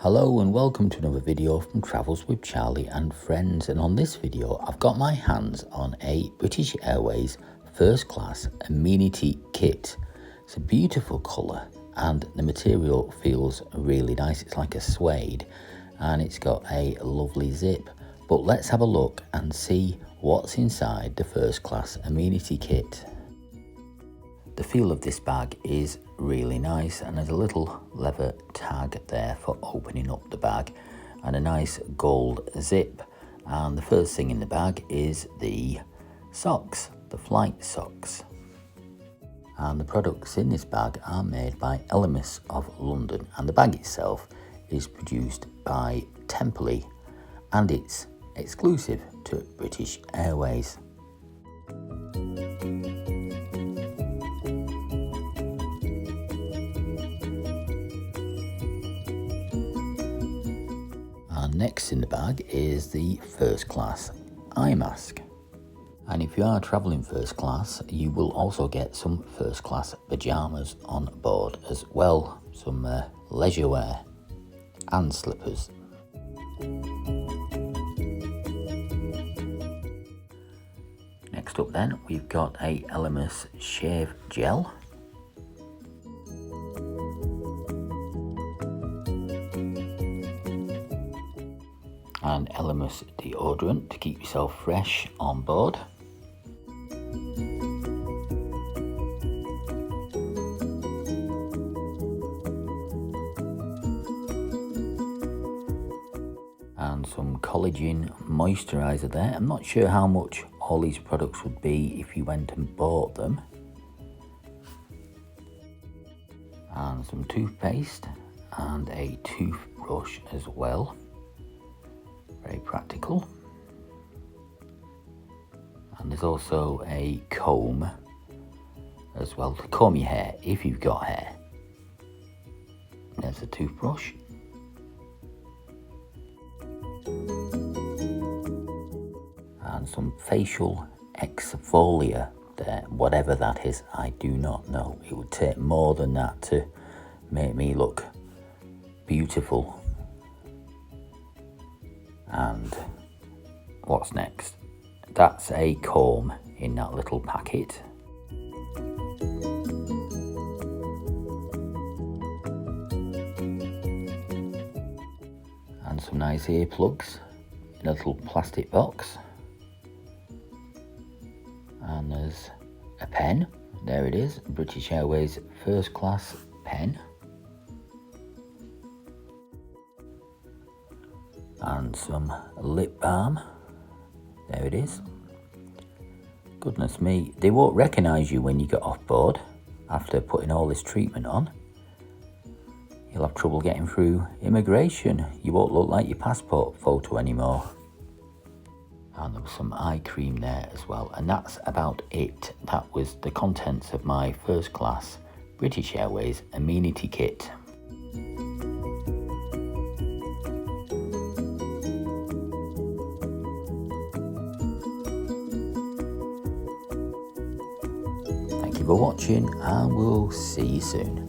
Hello and welcome to another video from Travels with Charlie and Friends, and on this video I've got my hands on a British Airways First Class Amenity kit. It's a beautiful colour and the material feels really nice. It's like a suede and it's got a lovely zip. But let's have a look and see what's inside the First Class Amenity kit. The feel of this bag is really nice, and there's a little leather tag there for opening up the bag and a nice gold zip. And the first thing in the bag is the socks, the flight socks. And the products in this bag are made by Airline of London, and the bag itself is produced by Temperley and it's exclusive to British Airways. And next in the bag is the First Class eye mask. And if you are travelling first class, you will also get some first class pyjamas on board as well, some leisure wear and slippers. Next up then, we've got a Airline shave gel. And Airline deodorant to keep yourself fresh on board. And some collagen moisturiser there. I'm not sure how much all these products would be if you went and bought them. And some toothpaste and a toothbrush as well. Very practical. And there's also a comb as well to comb your hair if you've got hair. There's a toothbrush. And some facial exfoliator there, whatever that is, I do not know. It would take more than that to make me look beautiful. And what's next? That's a comb in that little packet. And some nice earplugs in a little plastic box. And there's a pen. There it is, British Airways First Class pen. And some lip balm. There it is. Goodness me, they won't recognise you when you get off board after putting all this treatment on. You'll have trouble getting through immigration. You won't look like your passport photo anymore. And there was some eye cream there as well. And that's about it. That was the contents of my First Class British Airways Amenity kit. Thank you for watching, and we'll see you soon.